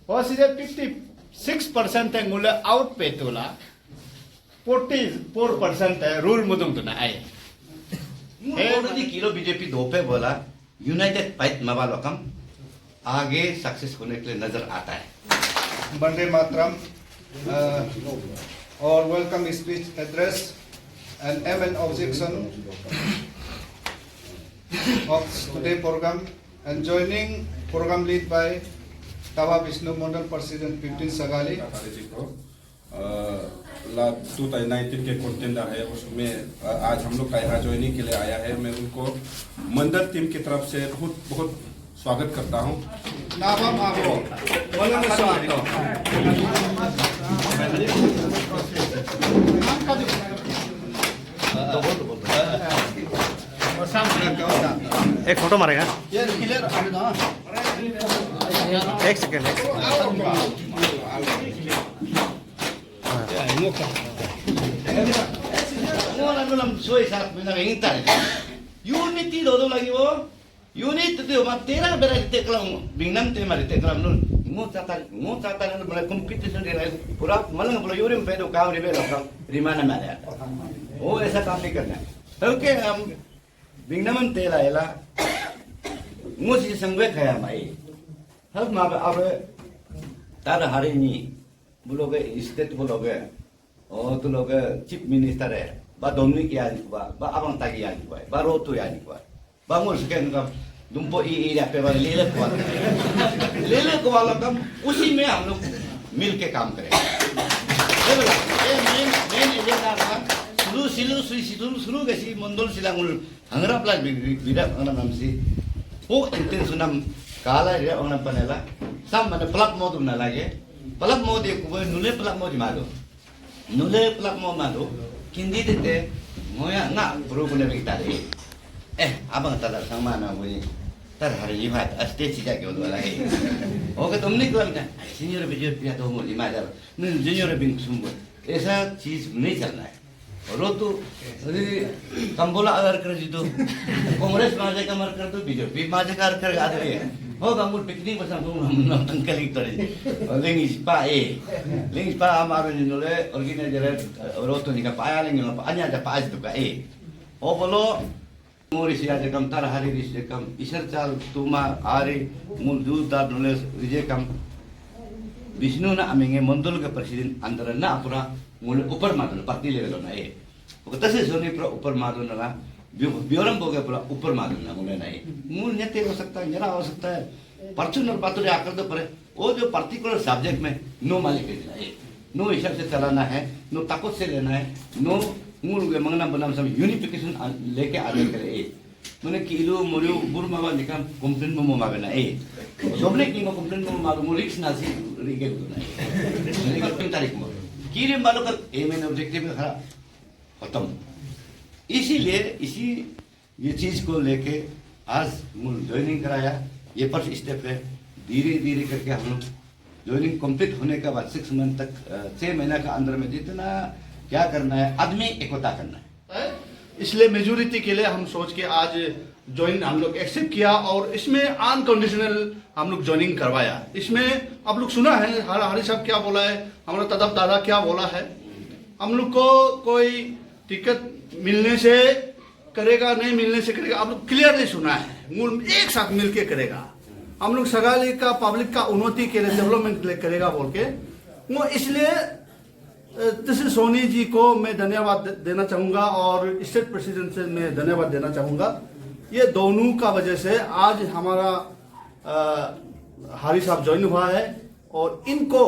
और सीधे 56% है मुले आउट पे तोला 44% है रूल मुदुंग तो ना आए already kilo बीजेपी दो पे बोला यूनाइटेड फाइट मवालोकम आगे सक्सेस होने के लिए नजर आता है। Vande Mataram or welcome speech address and aim and objection of today program and joining program lead by Tawa Vishnu Mandal President 15 Sagali. ला 2019 के कंटेंडर है उसमें आज हम लोग का यहाँ ज्वाइनिंग के लिए आया है। मैं उनको मंडल टीम की तरफ से बहुत बहुत स्वागत करता हूँ। Nabam Abo, welcome स्वागत। एक फोटो मारेगा ये क्लियर है ना एक second Orang soy saat mina intar. Unity dodo lagi wo. Unit tu mat tera berai teklam bingnam te mari teklam nun. Mo tata nun bela competition de pura malang bela yurim pedo काम रिवे लोग रिमाना में आया। वो ऐसा काम नहीं करना। तो के हम bingnam tera एला मुझे संवेक है हमारी। हम अब तार hari ni बुलोगे स्टेट बुलोगे और तो लोग चीफ मिनिस्टर है बा डोमिनिक यानी कुआ बा अबंग तागी यानी कुआ बा रोटो यानी कुआ बा मुझे का दुम्पो ई पे बा ले कुआ लोग उसी में हम लोग मिल के काम करें। ये मेन एजेंडा था शुरू कैसी मंडल सिलांगुल हंगरा प्लास बिरा अंगना सी वो इंटेंशन हम काला ये अंगना पनेला सब मैंने प्लग मोड ना लगे प्लग मोड ये कुआ नुले प्लग मोड मारो नुले प्लग मोड मारो किंदी देते मोया ना प्रूव ने बिकतारे abang tadar sama na gue tar hari ini mat asli sih jago dua lagi oke तुमने कौन का सीनियर बिजनेस पिया तो मोली माजार न जूनियर बिंग सुम्बो ऐसा चीज नहीं चलना है और तो कम बोला अगर कर जी तो कांग्रेस माजे का मर कर तो बीजेपी माजे का कर आते हैं हो कांगुल पिकनिक बस हम तंकली करे लिंग्स पा हमारे जिन्होंने ऑर्गेनाइजर और तो निका पाया लेंगे अन्य जा पास तो का ओ बोलो Morisi aja kam tar hari risde kam isar chal tuma ari muldu dar nules rije kam Vishnu na amenge mandal ke presiden antara na apura mul upar madun parti level na e kata se soni pro upar madun na bioram boge pura upar madun na mule na e mul nyate हो सकता है जरा हो सकता है परचूनर बातों रे आकर तो पर वो जो पर्टिकुलर सब्जेक्ट में नो मालिक देना है नो हिसाब से चलाना है नो ताकत से लेना है नो मूल के मंगना बनाम सब यूनिफिकेशन लेके आने के लिए मैंने किलो मोरियो बुरमा वाले काम कंप्लेंट में मुमा बना सबने की मैं कंप्लेंट में मारू मोरिक्स नासी रिगे तो नहीं लेकिन 3 तारीख में कीरे मालूम कर एम एन ऑब्जेक्टिव में खरा खत्म इसीलिए इसी ये चीज को लेके आज मूल ज्वाइनिंग कराया ये फर्स्ट स्टेप है धीरे करके हम लोग ज्वाइनिंग कंप्लीट होने के बाद 6 मंथ तक 6 महीना का अंदर में जितना क्या करना है आदमी एकता करना है इसलिए मेजोरिटी के लिए हम सोच के आज ज्वाइन हम लोग एक्सेप्ट किया और इसमें अनकंडीशनल हम लोग ज्वाइनिंग करवाया। इसमें आप लोग सुना है हरी साहब क्या बोला है हमारा तदब दादा क्या बोला है हम लोग को कोई टिकट मिलने से करेगा नहीं मिलने से करेगा आप लोग क्लियरली सुना है मूल एक साथ मिलके करेगा हम लोग सगाली का पब्लिक का उन्नति के लिए डेवलपमेंट के लिए करेगा बोल के वो इसलिए तहसील सोनी जी को मैं धन्यवाद देना चाहूँगा और स्टेट प्रेसिडेंट से मैं धन्यवाद देना चाहूँगा ये दोनों का वजह से आज हमारा हारी साहब ज्वाइन हुआ है और इनको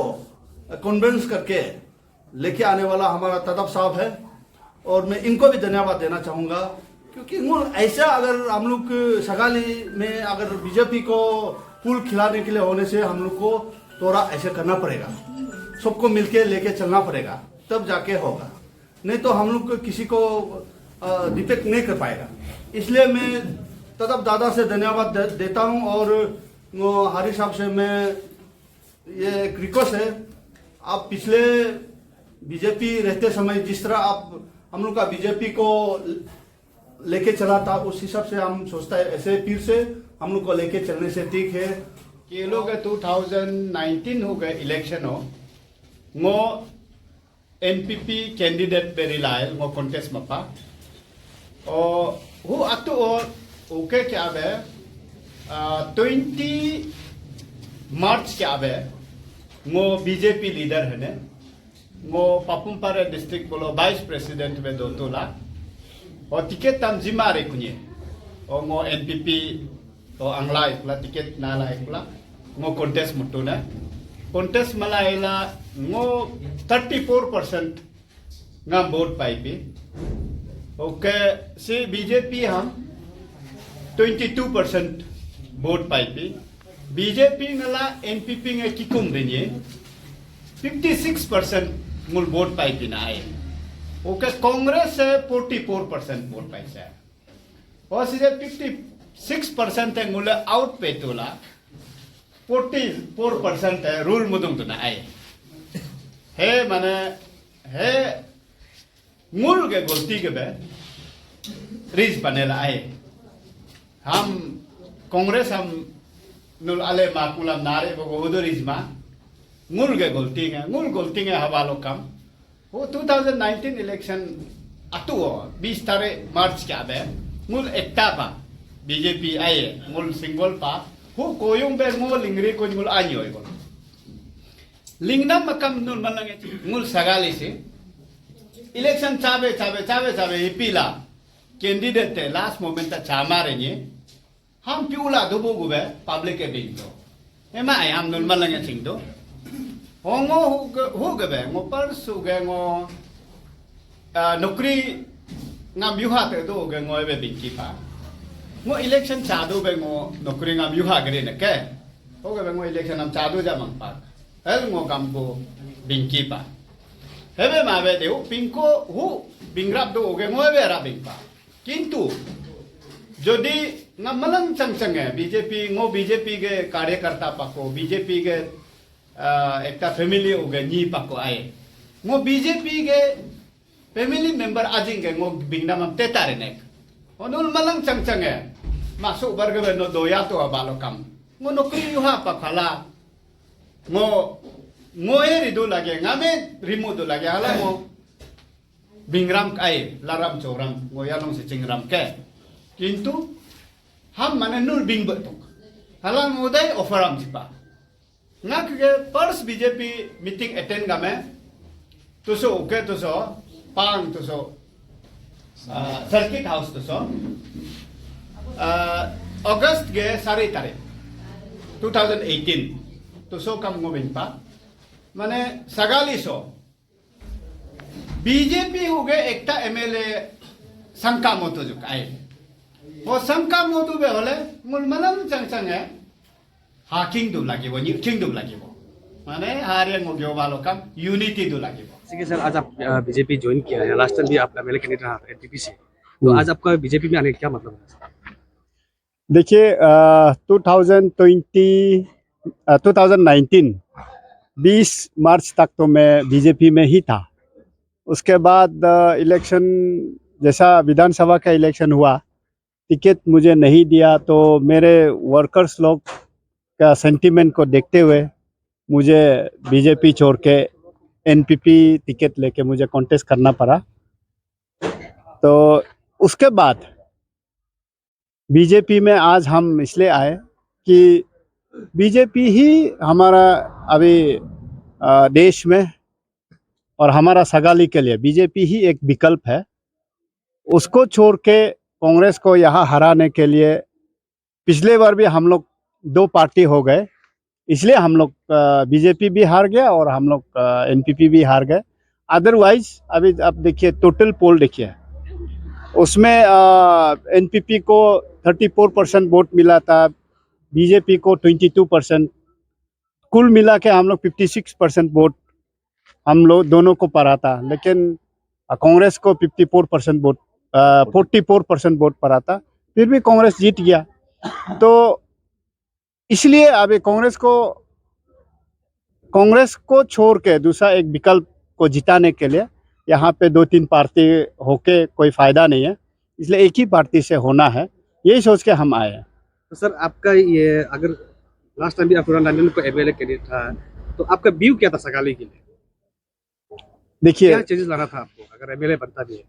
कन्विंस करके लेके आने वाला हमारा तदब साहब है और मैं इनको भी धन्यवाद देना चाहूँगा क्योंकि ऐसा अगर हम लोग सगाली में अगर बीजेपी को पुल खिलाने के लिए होने से हम लोग को थोड़ा ऐसे करना पड़ेगा सबको मिलके लेके चलना पड़ेगा तब जाके होगा नहीं तो हम लोग किसी को डिपेक्ट नहीं कर पाएगा इसलिए मैं तदब दादा से धन्यवाद देता हूं और हारी साहब से मैं ये एक रिक्वेस्ट है आप पिछले बीजेपी रहते समय जिस तरह आप हम लोग का बीजेपी को लेके चला था उस हिसाब से हम सोचता है ऐसे फिर से हम लोग को लेके चलने से ठीक है कि लोग 2019 हो गए इलेक्शन हो ngो NPP कैंडिडेट बेरिलाइल ngो contest मपा और हु अतु और ओके क्या बे 20 मार्च क्या बे ngो बीजेपी लीडर है ने ngो पापुमपारे डिस्ट्रिक्ट बोलो वाइस प्रेसिडेंट में दो तोला और टिकट तम जिमा रे कुnye और ngो NPP तो अंगला इकला टिकट नाला इकला ngो contest मुट्टू ने contest मला इला ngो 34% ngam vote पाई भी ओके से बीजेपी हम 22% वोट पाई भी बीजेपी नला NPP ने किकुम देंगे 56% मूल वोट पाई भी ना आए ओके कांग्रेस से 44% वोट पाई से और सीधे 56% है मूल आउट पे तोला 44% है रूल मुदुंग तो ना आए है माने है मूल के गलती के बे रिज बनेला आए हम कांग्रेस हम नुल आले माकुला नारे बगो उदरिज मा मूल के गलती है हवालो कम वो 2019 इलेक्शन अतु 20 तारीख मार्च क्या बे मूल एकता पा बीजेपी आए मूल सिंगल पा वो कोयुंग बे मूल लिंगरी को मूल आनी होय को लिंगनम मकम नुल मलंगे मूल सगाली से इलेक्शन चाबे हिपीला कैंडिडेट थे लास्ट मोमेंट चामा रेंगे हम प्यूला दुबो गुबे पब्लिक के बिंग तो एमा हम नुल मलंगे सिंग तो होंगो हो गबे ngो पर सुगे ngो नौकरी ngam yuha te do ge ngoi be binki pa ngो इलेक्शन चादो बे ngो नौकरी ngam yuha gre ne ke हो गबे ngो इलेक्शन हम चादो जा मंग पा हेल ngो काम को बिंकी पा हेबे माबे देउ पिंको हु बिंग्राब दो गे ngoi be ra बिंपा किंतु यदि ngमलंग चंगचंग है बीजेपी ngो बीजेपी के कार्यकर्ता पाको बीजेपी के एकटा फैमिली हो गए नी पाको आए ngो बीजेपी के फैमिली मेंबर आजिंग के ngो बिंगनाम तेतारे नेक ओनुल मलंग चंगचंग है मासु बर्ग बे नो दोया तो बालो कम ngो नौकरी युहा पखला ngो ए रिदो लगे ngame रिमो दो लगे हाला ngो बिंगराम आए लाराम चोराम ngो यालों से चिंगराम के किंतु हम माने नुल बिंग बतुक हाला ngोदai ऑफरम जिपा ngak ke pers BJP meeting attend game tuso oke tuso pang tuso circuit house tuso August ge sari tare 2018 tuso kam ngobin pa mane sagali so BJP हो गए एकटा MLA शंका मोतो जो आए वो शंका मोतो बे होले मुलमलम चंगचंग है हाकिंग दो लागे वो न्यूकिंग दो लागे वो माने हारियंग हो गयो वालों का यूनिटी दो लागे वो ठीक है सर, आज आप बीजेपी ज्वाइन किया है, लास्ट टाइम भी आपका एमएलए कैंडिडेट रहा एनपीपी से, तो आज आपका बीजेपी में आने का क्या मतलब है? देखिए 2019 20 मार्च तक तो मैं बीजेपी में ही था। उसके बाद इलेक्शन जैसा विधानसभा का इलेक्शन हुआ, टिकट मुझे नहीं दिया, तो मेरे वर्कर्स लोग का सेंटीमेंट को देखते हुए मुझे बीजेपी छोड़ के एनपीपी टिकट लेके मुझे कॉन्टेस्ट करना पड़ा। तो उसके बाद बीजेपी में आज हम इसलिए आए कि बीजेपी ही हमारा अभी देश में और हमारा सगाली के लिए बीजेपी ही एक विकल्प है। उसको छोड़ के कांग्रेस को यहाँ हराने के लिए पिछले बार भी हम लोग 2 पार्टी हो गए, इसलिए हम लोग बीजेपी भी हार गया और हम लोग एनपीपी भी हार गए। अदरवाइज अभी आप देखिए टोटल पोल देखिए, उसमें एनपीपी को 34% वोट मिला था, बीजेपी को 22%, कुल मिला के हम लोग 56% वोट हम लोग दोनों को पड़ा था। लेकिन कांग्रेस को 44% वोट पड़ा था, फिर भी कांग्रेस जीत गया। तो इसलिए अभी कांग्रेस को छोड़ के दूसरा एक विकल्प को जिताने के लिए यहाँ पे 2-3 पार्टी होके कोई फायदा नहीं है, इसलिए एक ही पार्टी से होना है, यही सोच के हम आए हैं। तो सर आपका ये अगर लास्ट टाइम भी आप 2019 को एमएलए कैंडिडेट था, तो आपका व्यू क्या था सगाली के लिए? देखिए क्या चेंजेस लाना था आपको अगर एमएलए बनता भी है?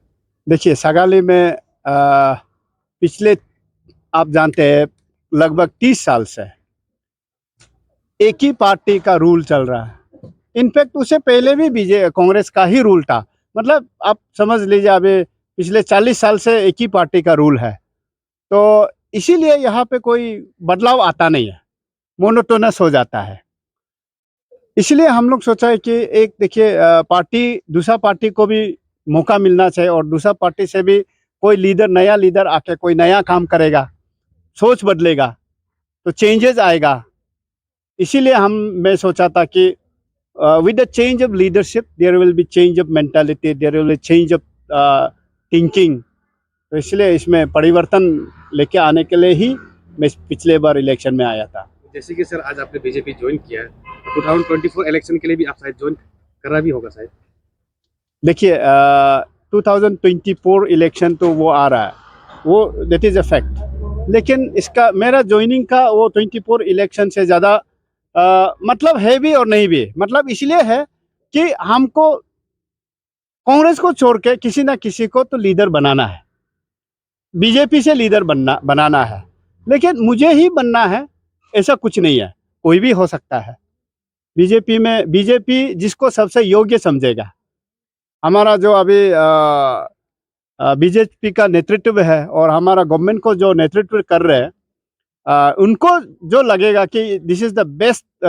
देखिए सगाली में पिछले आप जानते हैं लगभग 30 साल से एक ही पार्टी का रूल चल रहा है। इनफैक्ट उससे पहले भी कांग्रेस का ही रूल था। मतलब आप समझ लीजिए अभी पिछले 40 साल से एक ही पार्टी का रूल है, तो इसीलिए यहाँ पे कोई बदलाव आता नहीं है, मोनोटोनस हो जाता है। इसलिए हम लोग सोचा है कि एक देखिए दूसरा पार्टी को भी मौका मिलना चाहिए और दूसरा पार्टी से भी कोई नया लीडर आके कोई नया काम करेगा, सोच बदलेगा तो चेंजेस आएगा। इसीलिए मैं सोचा था कि with the change of leadership there will be change of mentality, there will be change of thinking. तो इसलिए इसमें परिवर्तन लेके आने के लिए ही मैं पिछले बार इलेक्शन में आया था। जैसे कि सर आज आपने बीजेपी ज्वाइन किया है, 2024 इलेक्शन के लिए भी आप शायद ज्वाइन करा भी होगा शायद। देखिए 2024 इलेक्शन तो वो आ रहा है, वो दैट इज़ अ फैक्ट। लेकिन इसका मेरा ज्वाइनिंग का वो 24 इलेक्शन से ज़्यादा मतलब है भी और नहीं भी। मतलब इसलिए है कि हमको कांग्रेस को छोड़ के किसी ना किसी को तो लीडर बनाना है, बीजेपी से लीडर बनाना है। लेकिन मुझे ही बनना है ऐसा कुछ नहीं है, कोई भी हो सकता है। बीजेपी जिसको सबसे योग्य समझेगा, हमारा जो अभी बीजेपी का नेतृत्व है और हमारा गवर्नमेंट को जो नेतृत्व कर रहे हैं, उनको जो लगेगा कि this is the best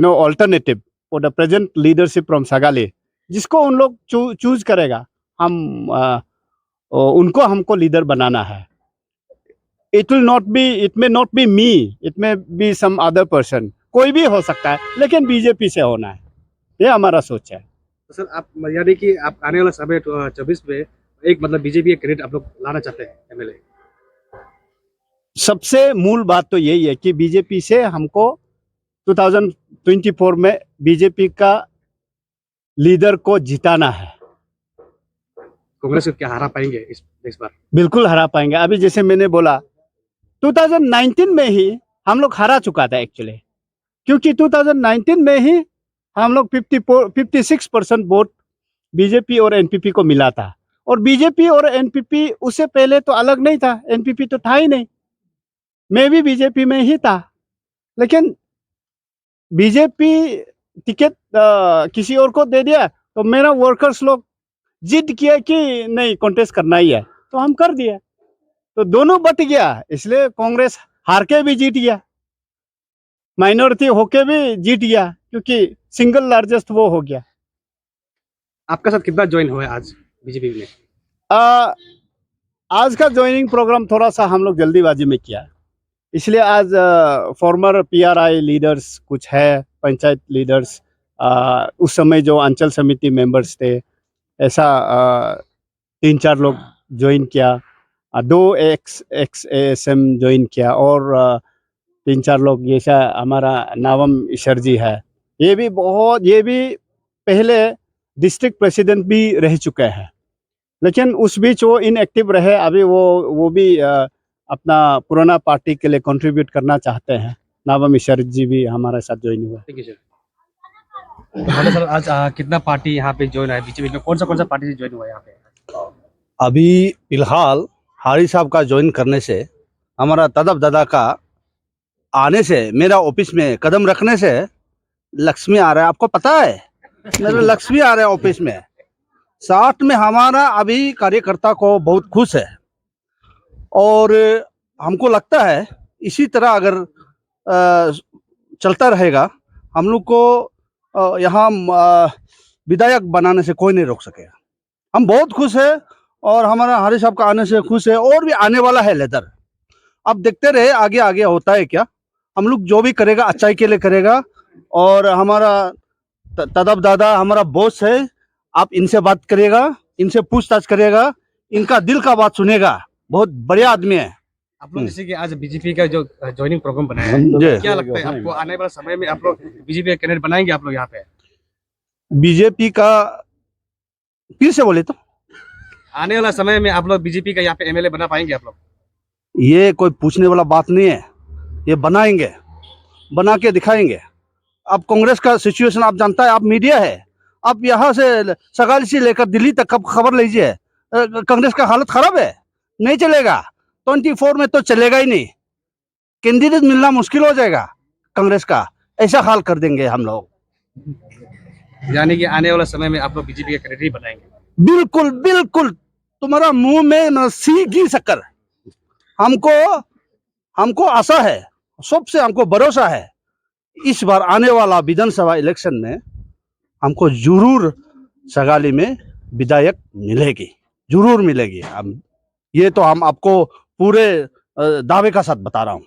alternative for the present leadership from Sagalee, जिसको उन लोग चूज करेगा, उनको हमको लीडर बनाना है। It may not be me, it may be some other person, कोई भी हो सकता है, लेकिन बीजेपी से होना है, ये हमारा सोच है। तो सर आप यानी कि आप आने वाला समय 24 में एक मतलब बीजेपी कैंडिडेट आप लोग लाना चाहते हैं एमएलए? सबसे मूल बात तो यही है कि बीजेपी से हमको 2024 में बीजेपी का लीडर को जिताना है। कांग्रेस को क्या हरा पाएंगे इस बार? बिल्कुल हरा पाएंगे। अभी जैसे मैंने बोला 2019 में ही हम लोग हरा चुका था एक्चुअली, क्योंकि 2019 में ही हम लोग 56% वोट बीजेपी और एनपीपी को मिला था। और बीजेपी और एनपीपी उससे पहले तो अलग नहीं था, एनपीपी तो था ही नहीं, मैं भी बीजेपी में ही था। लेकिन बीजेपी टिकट किसी और को दे दिया, तो मेरा वर्कर्स लोग जिद किया कि नहीं कॉन्टेस्ट करना ही है, तो हम कर दिया, तो दोनों बट गया। इसलिए कांग्रेस हार के भी जीत गया, माइनॉरिटी होके भी जीत गया, क्योंकि सिंगल लार्जेस्ट वो हो गया। आपका साथ कितना ज्वाइन हुआ है आज बीजेपी में? आज का ज्वाइनिंग प्रोग्राम थोड़ा सा हम लोग जल्दीबाजी में किया, इसलिए आज फॉर्मर पीआरआई लीडर्स कुछ है, पंचायत लीडर्स, उस समय जो अंचल समिति मेंबर्स थे, ऐसा 3-4 लोग ज्वाइन किया, 2 एक्स एएसएम ज्वाइन किया, और 3-4 लोग जैसा हमारा नावम ईशर जी है, ये भी पहले डिस्ट्रिक्ट प्रेसिडेंट भी रह चुके हैं, लेकिन उस बीच वो इनएक्टिव रहे। अभी वो भी अपना पुराना पार्टी के लिए कंट्रीब्यूट करना चाहते हैं। नावम ईशर जी भी हमारे साथ ज्वाइन हुआ। Thank you sir. तो सर आज कितना पार्टी यहाँ पे ज्वाइन है बीजेपी में? कौन सा पार्टी से ज्वाइन हुआ है यहाँ पे? अभी फिलहाल हारी साहब का ज्वाइन करने से, हमारा तदब दादा का आने से, मेरा ऑफिस में कदम रखने से लक्ष्मी आ रहा है। आपको पता है मेरे लक्ष्मी आ रहा है ऑफिस में। साथ में हमारा अभी कार्यकर्ता को बहुत खुश है, और हमको लगता है इसी तरह अगर चलता रहेगा, हम लोग को यहाँ विधायक बनाने से कोई नहीं रोक सकेगा। हम बहुत खुश है, और हमारा हारी साहब का आने से खुश है, और भी आने वाला है लेदर। अब देखते रहे आगे आगे होता है क्या। हम लोग जो भी करेगा अच्छाई के लिए करेगा, और हमारा तदब दादा हमारा बॉस है, आप इनसे बात करिएगा, इनसे पूछताछ करिएगा, इनका दिल का बात सुनेगा, बहुत बढ़िया आदमी है। आप लोग जैसे कि आज बीजेपी का जो ज्वाइनिंग प्रोग्राम बनाया है, तो क्या लगता है आपको आने वाले समय में आप लोग बीजेपी का कैंडिडेट बनाएंगे आप लोग यहाँ पे? बीजेपी का फिर से बोले तो आने वाला समय में आप लोग बीजेपी का यहाँ पे एमएलए बना पाएंगे आप लोग? ये कोई पूछने वाला बात नहीं है। ये बनाएंगे, बना के दिखाएंगे। अब कांग्रेस का सिचुएशन आप जानता है, आप मीडिया है, आप यहाँ से सगाली से लेकर दिल्ली तक कब खबर लीजिए, कांग्रेस का हालत खराब है, नहीं चलेगा। 24 में तो चलेगा ही नहीं, कैंडिडेट मिलना मुश्किल हो जाएगा कांग्रेस का, ऐसा हाल कर देंगे हम लोग। यानी कि आने वाला समय में आप लोग बीजेपी के कैंडिडेट ही बनाएंगे? बिल्कुल बिल्कुल, तुम्हारा मुंह में न सी घी शक्कर। हमको आशा है, सबसे हमको भरोसा है, इस बार आने वाला विधानसभा इलेक्शन में हमको जरूर सगाली में विधायक मिलेगी, जरूर मिलेगी। हम ये तो हम आपको पूरे दावे का साथ बता रहा हूँ।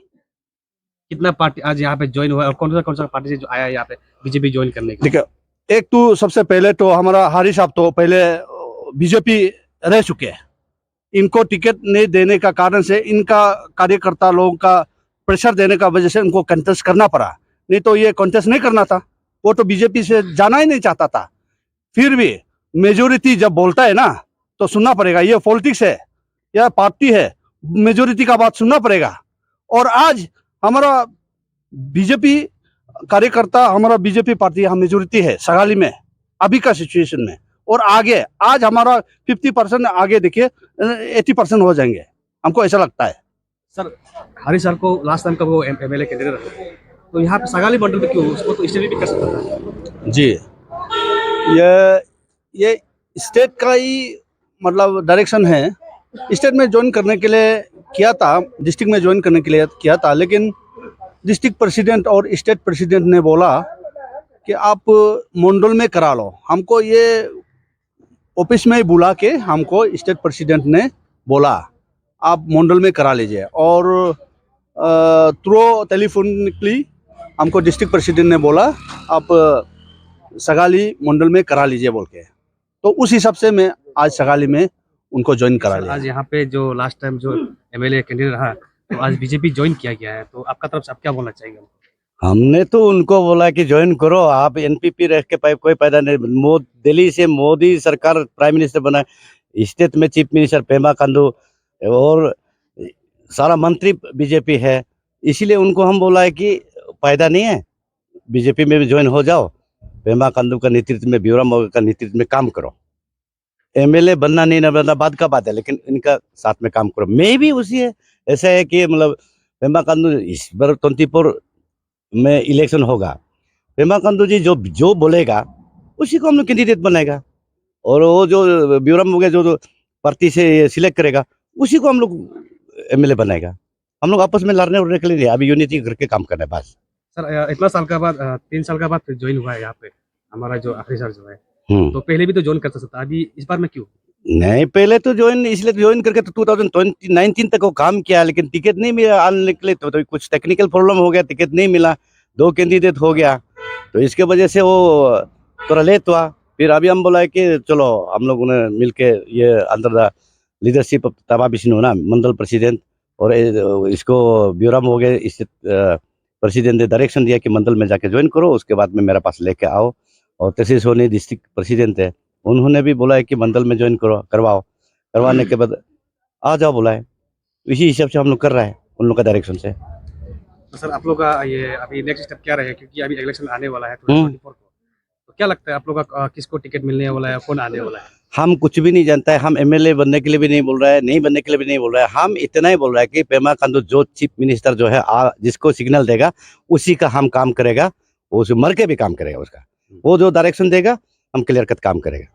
कितना पार्टी आज यहाँ पे ज्वाइन हुआ है और कौन सा पार्टी से जो आया है यहाँ पे बीजेपी ज्वाइन करने के लिए? देखिए, एक तो सबसे पहले तो हमारा हारी साहब तो पहले बीजेपी रह चुके हैं। इनको टिकट नहीं देने का कारण से इनका कार्यकर्ता लोगों का प्रेशर देने का वजह से उनको कंटेस्ट करना पड़ा, नहीं तो ये कंटेस्ट नहीं करना था। वो तो बीजेपी से जाना ही नहीं चाहता था। फिर भी मेजोरिटी जब बोलता है ना तो सुनना पड़ेगा, ये पॉलिटिक्स है या पार्टी है, मेजोरिटी का बात सुनना पड़ेगा। और आज हमारा बीजेपी कार्यकर्ता, हमारा बीजेपी पार्टी यहाँ मेजोरिटी है सगाली में अभी का सिचुएशन में, और आगे आज हमारा 50% आगे देखिए 80% हो जाएंगे, हमको ऐसा लगता है। सर, हरी सर को लास्ट टाइम का वो एमएलए कैंडिडेट रहा, तो यहाँ पे सगाली मंडल में क्यों, उसको तो स्टेट भी कर सकता था। जी, ये स्टेट का ही मतलब डायरेक्शन है। स्टेट में ज्वाइन करने के लिए किया था, डिस्ट्रिक्ट में ज्वाइन करने के लिए किया था, लेकिन डिस्ट्रिक्ट प्रेसिडेंट और स्टेट प्रेसिडेंट ने बोला कि आप मंडल में करा लो। हमको ये ऑफिस में ही बुला के हमको स्टेट प्रेसिडेंट ने बोला आप मंडल में करा लीजिए, और थ्रू टेलीफोनिकली हमको डिस्ट्रिक्ट प्रेसिडेंट ने बोला आप सगाली मंडल में करा लीजिए बोल के, तो उस हिसाब से मैं आज सगाली में उनको ज्वाइन करा लिया। आज यहाँ पे जो लास्ट टाइम जो एमएलए कैंडिडेट रहा, तो आज बीजेपी ज्वाइन किया गया है, तो आपका तरफ से आप क्या बोलना चाहेंगे? हमने तो उनको बोला कि ज्वाइन करो, आप एनपीपी रह के कोई फायदा नहीं। दिल्ली से मोदी सरकार प्राइम मिनिस्टर बना, स्टेट में चीफ मिनिस्टर पेमा खांडू और सारा मंत्री बीजेपी है, इसीलिए उनको हम बोला है कि फायदा नहीं है, बीजेपी में भी ज्वाइन हो जाओ, पेमा खांडू का नेतृत्व में, ब्यूरा मोगा का नेतृत्व में काम करो। एमएलए बनना नहीं बनना बाद का बात है, लेकिन इनका साथ में काम करो। मैं भी उसी है, ऐसा है कि मतलब पेमा खांडू इस बार 24 में इलेक्शन होगा, पेमा खांडू जी जो बोलेगा उसी को हम लोग कैंडिडेट बनाएगा, और वो जो ब्यूरा मोगा जो पार्टी से सिलेक्ट करेगा उसी को हम लोग एमएलए बनाएगा। हम लोग आपस में लड़ने उड़ने के लिए नहीं, अभी यूनिटी करके काम करना है बस। सर, इतना साल का बाद 3 साल का बाद ज्वाइन हुआ है यहाँ पे हमारा जो आखिरी सर जो है, तो पहले भी तो ज्वाइन कर सकता, अभी इस बार में क्यों नहीं? पहले तो ज्वाइन इसलिए ज्वाइन करके तो 2019 तक वो काम किया, लेकिन टिकट नहीं मिला आने के लिए, तो कुछ टेक्निकल प्रॉब्लम हो गया, टिकट नहीं मिला, 2 कैंडिडेट हो गया, तो इसके वजह से वो थोड़ा लेट हुआ। फिर अभी हम बोला है कि चलो हम लोग उन्हें मिल के ये अंडर द लीडरशिप ऑफ तबा बिश्नू ना मंडल प्रेसिडेंट, और इसको ब्यूराम हो गए, इस प्रेसिडेंट ने डायरेक्शन दिया कि मंडल में जाके ज्वाइन करो, उसके बाद में मेरे पास लेके आओ। और तहसील सोनी डिस्ट्रिक्ट प्रेसिडेंट है, उन्होंने भी बोला है कि मंडल में ज्वाइन करो, करवाने के बाद आ जाओ बोला है। इसी हिसाब से हम लोग कर रहे हैं उन लोग का डायरेक्शन से। तो सर, आप लोग का ये अभी नेक्स्ट स्टेप क्या रहेगा, क्योंकि अभी इलेक्शन आने वाला है 24 को, तो क्या लगता है आप लोग का किसको टिकट मिलने वाला है, कौन आने वाला है? हम कुछ भी नहीं जानता है, हम एमएलए बनने के लिए भी नहीं बोल रहा है, नहीं बनने के लिए भी नहीं बोल रहा है, हम इतना ही बोल रहा है कि पेमा खांडू जो चीफ मिनिस्टर जो है जिसको सिग्नल देगा उसी का हम काम करेगा, वो मर के भी काम करेगा, उसका वो जो डायरेक्शन देगा हम क्लियर कट काम करेगा।